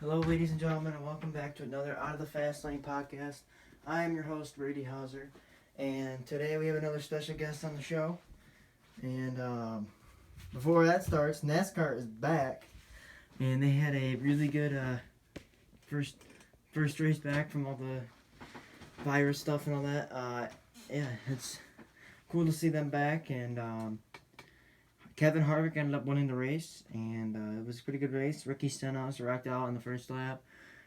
Hello, ladies and gentlemen, and welcome back to another Out of the Fast Lane podcast. I am your host, Brady Hauser, and today we have another special guest on the show. And before that starts, NASCAR is back, and they had a really good first first race back from all the virus stuff and all that. Yeah, it's cool to see them back, and Kevin Harvick ended up winning the race, and it was a pretty good race. Ricky Stenhouse wrecked out in the first lap.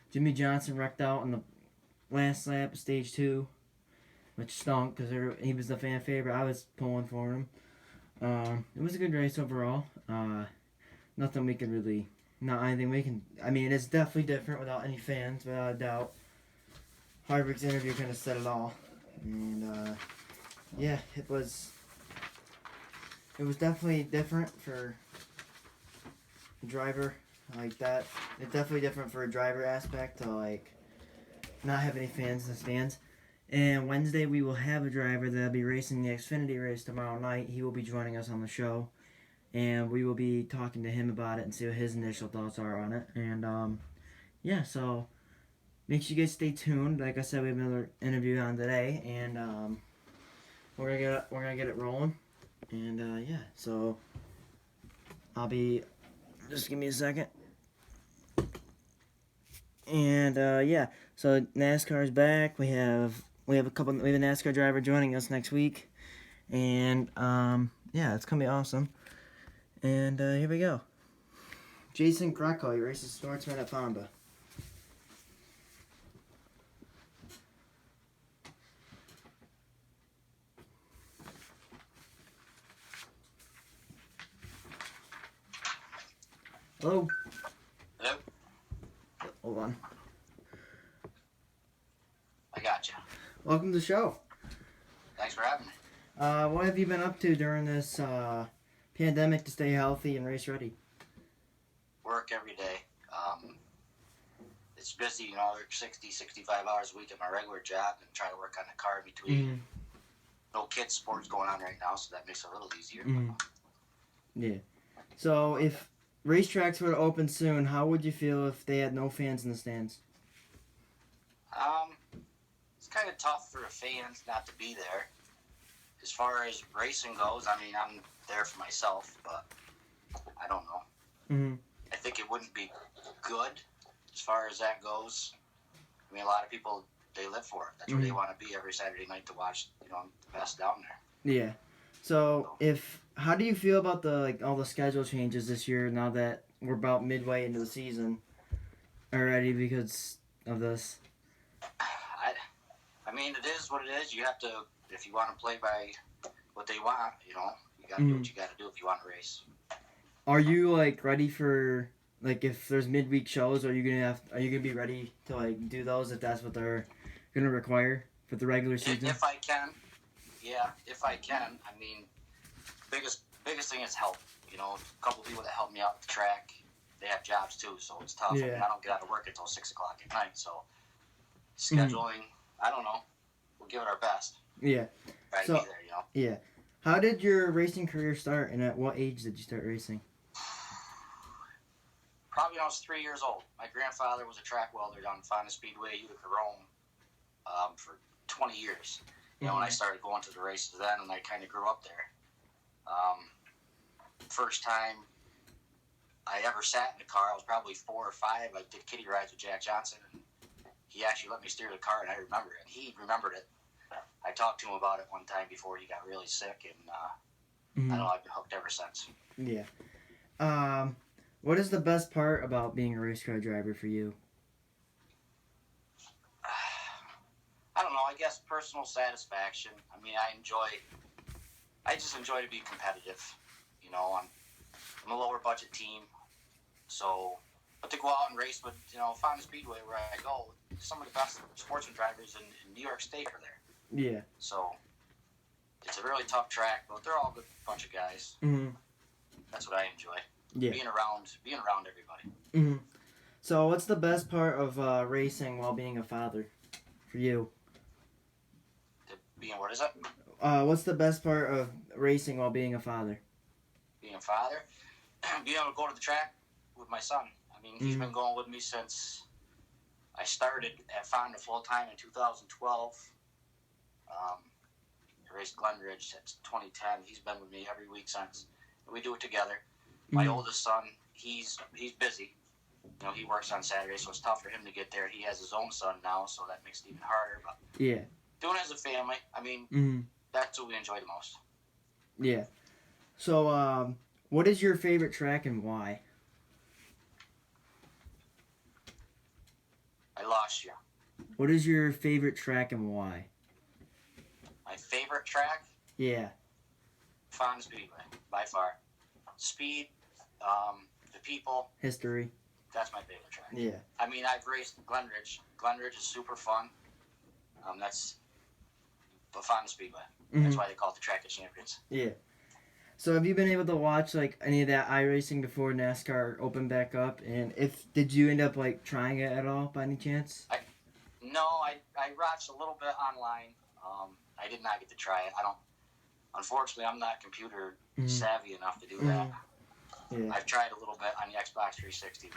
Jimmy Johnson wrecked out in the last lap of stage 2, which stunk because he was the fan favorite. I was pulling for him. It was a good race overall. Nothing we can really, not anything we can. I mean, it's definitely different without any fans, without a doubt. Harvick's interview kind of said it all, and yeah, it was definitely different for a driver like that. It's definitely different for a driver aspect to like not have any fans in the stands. And Wednesday we will have a driver that'll be racing the Xfinity race tomorrow night. He will be joining us on the show, and we will be talking to him about it and see what his initial thoughts are on it. And yeah, so make sure you guys stay tuned. Like I said, we have another interview on today, and we're gonna get it rolling. And yeah, so I'll be, just give me a second. And yeah, so NASCAR's back. We have a NASCAR driver joining us next week, and yeah, it's gonna be awesome. And here we go. Jason Greco, he races Sportsman at Fonda. Hello. Hello? Hold on. I got you. Welcome to the show. Thanks for having me. What have you been up to during this pandemic to stay healthy and race ready? Work every day. It's busy, you know, I work 60, 65 hours a week at my regular job and try to work on the car in between. Mm. No kids sports going on right now, so that makes it a little easier. Yeah. So if racetracks were to open soon, how would you feel if they had no fans in the stands? It's kind of tough for the fans not to be there. As far as racing goes, I mean, I'm there for myself, but I don't know. Mm-hmm. I think it wouldn't be good as far as that goes. I mean, a lot of people, they live for it. That's where they want to be every Saturday night to watch, you know, the best down there. Yeah. So how do you feel about all the schedule changes this year now that we're about midway into the season already because of this? I mean, it is what it is. You have to, if you want to play by what they want, you know, you got to do what you got to do if you want to race. Are you ready for if there's midweek shows? Are you gonna be ready to do those if that's what they're gonna require for the regular season? If I can, yeah, if I can. I mean, biggest thing is help. You know, a couple people that help me out at the track, they have jobs too, so it's tough. Yeah. I mean, I don't get out of work until 6 o'clock at night, so scheduling, I don't know. We'll give it our best. Yeah. Try to be there, you know. Yeah. How did your racing career start, and at what age did you start racing? Probably when I was 3 years old. My grandfather was a track welder down in Fonda Speedway, Utica, Rome, for 20 years. You know, when I started going to the races then, and I kind of grew up there. First time I ever sat in a car, I was probably 4 or 5. I did kiddie rides with Jack Johnson, and he actually let me steer the car, and I remember it. He remembered it. I talked to him about it one time before he got really sick, and I know I've been hooked ever since. Yeah. What is the best part about being a race car driver for you? I don't know. I guess personal satisfaction. I mean, I just enjoy to be competitive. You know, I'm a lower budget team, but to go out and race with, you know, Fonda Speedway where I go, some of the best sportsman drivers in New York State are there. Yeah. So it's a really tough track, but they're all a good bunch of guys. Mm-hmm. That's what I enjoy. Yeah. Being around everybody. Mm-hmm. So what's the best part of racing while being a father for you? Being, what is it? What's the best part of racing while being a father? Being a father? Being able to go to the track with my son. I mean, mean, he's been going with me since I started at Fonda full time in 2012. I raced Glenridge since 2010. He's been with me every week since. We do it together. My oldest son, he's busy. You know, he works on Saturdays, so it's tough for him to get there. He has his own son now, so that makes it even harder. But Yeah. doing it as a family, I mean, that's what we enjoy the most. Yeah. So, what is your favorite track and why? I lost you. What is your favorite track and why? My favorite track? Yeah. Fonda Speedway, by far. Speed, the people. History. That's my favorite track. Yeah. I mean, I've raced Glenridge. Glenridge is super fun. That's the Fonda Speedway. That's why they call it the Track of Champions. Yeah. So have you been able to watch like any of that iRacing before NASCAR opened back up? And did you end up like trying it at all by any chance? No, I watched a little bit online. I did not get to try it. Unfortunately, I'm not computer savvy enough to do that. Yeah. I've tried a little bit on the Xbox 360.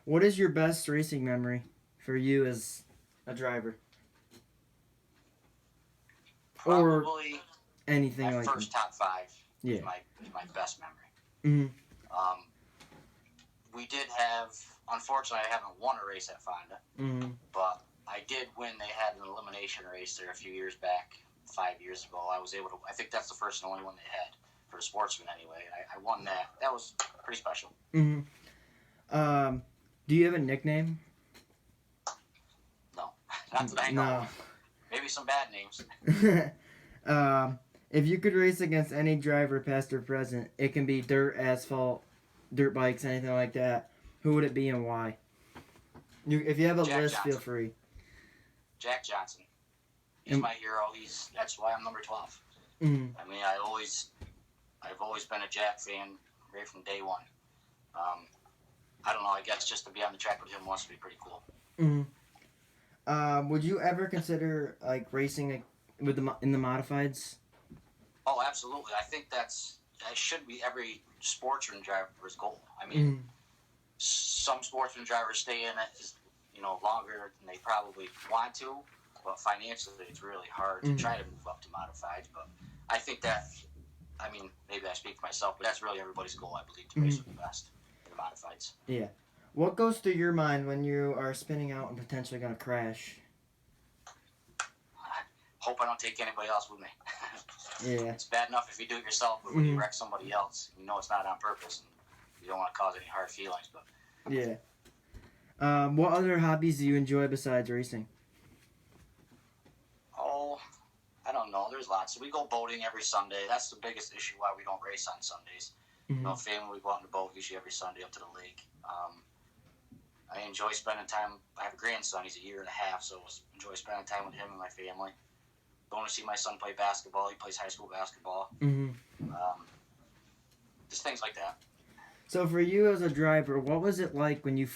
What is your best racing memory for you as a driver? Probably anything my like first top five Yeah. is my best memory. We did have, unfortunately, I haven't won a race at Fonda, but I did win. They had an elimination race there a few years back, 5 years ago. I think that's the first and only one they had for a sportsman anyway. I won that. That was pretty special. Do you have a nickname? No, not that I know. No. Maybe some bad names. If you could race against any driver, past or present, it can be dirt, asphalt, dirt bikes, anything like that. Who would it be and why? If you have a Jack list, Johnson. feel free. Jack Johnson. He's my hero. That's why I'm number 12. I mean, I've always been a Jack fan right from day one. I don't know. I guess just to be on the track with him wants to be pretty cool. Would you ever consider like racing in the modifieds? Oh, absolutely. I think that should be every sportsman driver's goal. I mean, some sportsman drivers stay in it, longer than they probably want to, but financially it's really hard to try to move up to modifieds. But I think maybe I speak for myself, but that's really everybody's goal, I believe, to race with the best in the modifieds. Yeah. What goes through your mind when you are spinning out and potentially going to crash? Hope I don't take anybody else with me. Yeah. It's bad enough if you do it yourself, but when you wreck somebody else, it's not on purpose, and you don't want to cause any hard feelings. But yeah. What other hobbies do you enjoy besides racing? Oh, I don't know. There's lots. We go boating every Sunday. That's the biggest issue why we don't race on Sundays. Family, we go out on the boat usually every Sunday up to the lake. I enjoy spending time. I have a grandson. He's 1.5 years, so I enjoy spending time with him and my family. Going to see my son play basketball. He plays high school basketball. Just things like that. So for you as a driver, what was it like when you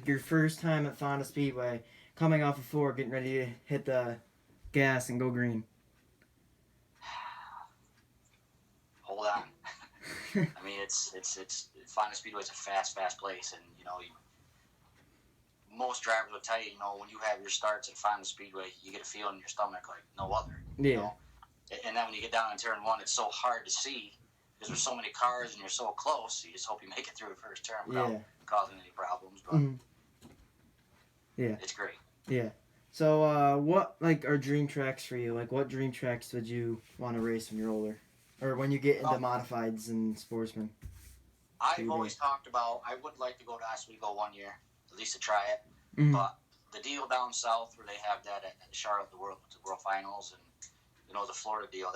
your first time at Fonda Speedway, coming off of 4, getting ready to hit the gas and go green? Hold on. I mean, it's Fonda Speedway is a fast place, and most drivers will tell you, when you have your starts at Fonda Speedway, you get a feeling in your stomach like no other. Yeah. And then when you get down in turn 1, it's so hard to see because there's so many cars and you're so close. You just hope you make it through the first turn without causing any problems. But it's great. Yeah. So what are dream tracks for you? Like what dream tracks would you want to race when you're older, or when you get into modifieds and sportsmen? I've always talked about I would like to go to Oswego one year, at least to try it. But the deal down south where they have that at Charlotte, the World Finals, and the Florida deal,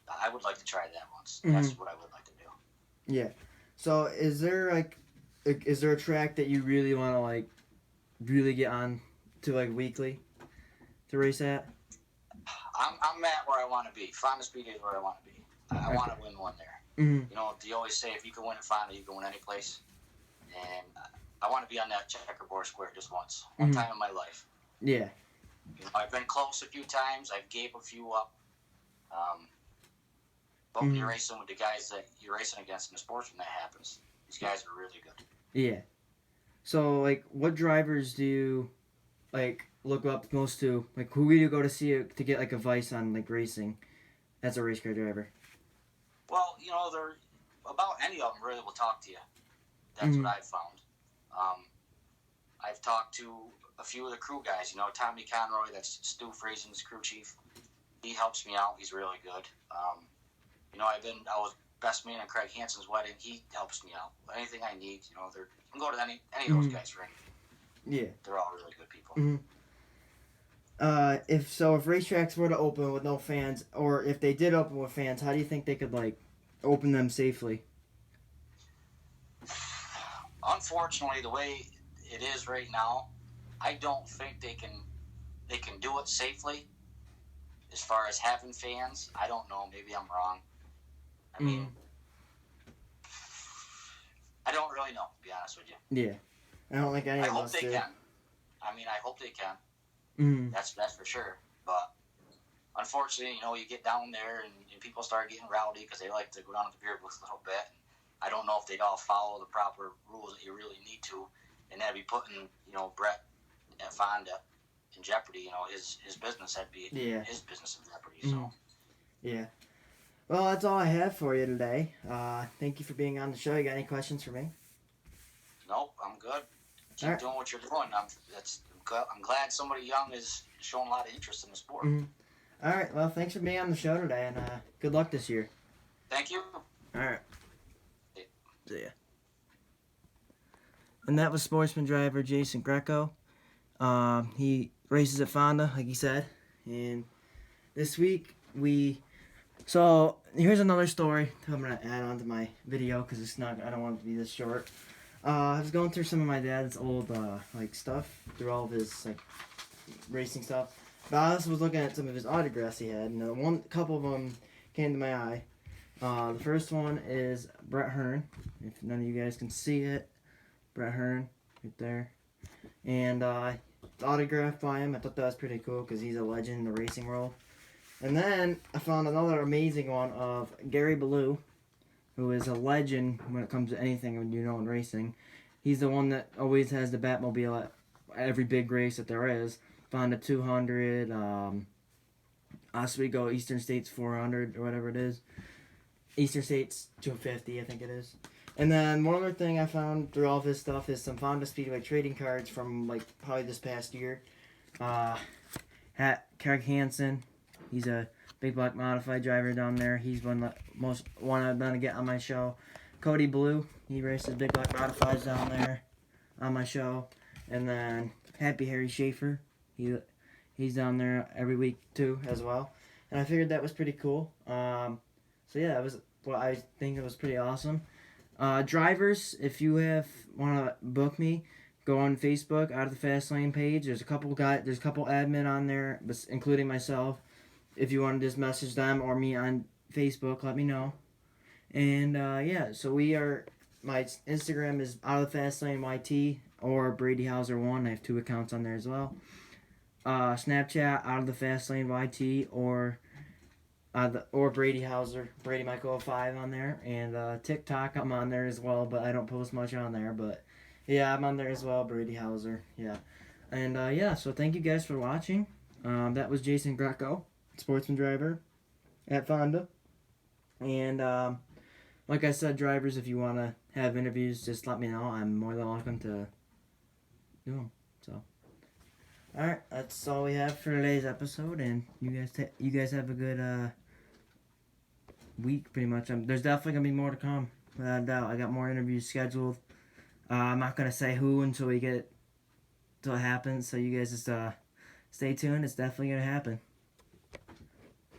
I would like to try that once. That's what I would like to do. Yeah. So is there a track that you really want to really get on to weekly to race at? I'm at where I want to be. Fonda Speedway is where I want to be. I want to win one there. They always say if you can win at Fonda, you can win any place. And I want to be on that checkerboard square just once. One time in my life. Yeah. I've been close a few times. I've gave a few up. But when you're racing with the guys that you're racing against in the sportsman, that happens. These guys are really good. Yeah. So, like, what drivers do you, like, look up most to? Like, who do you go to see to get, like, advice on, like, racing as a race car driver? Well, they're about any of them really will talk to you. That's Mm-hmm. what I've found. I've talked to a few of the crew guys. Tommy Conroy, that's Stu Frazen's crew chief. He helps me out. He's really good. I was best man at Craig Hansen's wedding. He helps me out. Anything I need, you can go to any of those guys for anything. Yeah. They're all really good people. Mm-hmm. If racetracks were to open with no fans, or if they did open with fans, how do you think they could, like, open them safely? Unfortunately, the way it is right now, I don't think they can do it safely. As far as having fans, I don't know. Maybe I'm wrong. I mean, I don't really know, to be honest with you. Yeah. I don't think any I of hope us they do. can. I hope they can. Mm-hmm. That's for sure. But unfortunately, you get down there and people start getting rowdy because they like to go down to the beer booth a little bit. I don't know if they'd all follow the proper rules that you really need to, and that'd be putting Brett at Fonda in jeopardy. His business, that'd be his business in jeopardy. So yeah. Well, that's all I have for you today. Thank you for being on the show. You got any questions for me? Nope, I'm good. Keep doing what you're doing. I'm glad somebody young is showing a lot of interest in the sport. Mm-hmm. All right. Well, thanks for being on the show today, and good luck this year. Thank you. All right. See ya. And that was sportsman driver Jason Greco. He races at Fonda, like he said. And this week So here's another story I'm gonna add on to my video because I don't want it to be this short. I was going through some of my dad's old stuff through all of his racing stuff. But I also was looking at some of his autographs he had, and couple of them came to my eye. The first one is Brett Hearn. If none of you guys can see it, Brett Hearn right there, and it's autographed by him. I thought that was pretty cool because he's a legend in the racing world. And then I found another amazing one of Gary Ballou, who is a legend when it comes to anything in racing. He's the one that always has the Batmobile at every big race that there is. Found a 200, Oswego Eastern States 400 or whatever it is. Eastern States 250, I think it is. And then one other thing I found through all of his stuff is some Fonda Speedway trading cards from probably this past year. Craig Hansen. He's a big block modified driver down there. He's one I've done to get on my show. Cody Blue, he races big block modifieds down there on my show. And then Happy Harry Schaefer, he's down there every week too as well. And I figured that was pretty cool. So yeah, I think it was pretty awesome. Drivers, if you want to book me, go on Facebook, Out of the Fast Lane page. There's a couple admin on there, including myself. If you want to just message them or me on Facebook, let me know. And so my Instagram is Out of the Fast Lane YT or Brady Hauser 1. I have 2 accounts on there as well. Snapchat, Out of the Fast Lane YT or Brady Hauser, Brady Michael 05 on there. And TikTok, I'm on there as well, but I don't post much on there. But yeah, I'm on there as well, Brady Hauser. Yeah. And so thank you guys for watching. That was Jason Greco, sportsman driver at Fonda. And like I said, drivers, if you want to have interviews, just let me know. I'm more than welcome to do them. So, all right, that's all we have for today's episode. And you guys have a good week, pretty much. There's definitely gonna be more to come, without a doubt. I got more interviews scheduled. I'm not gonna say who until it happens. So you guys just stay tuned. It's definitely gonna happen.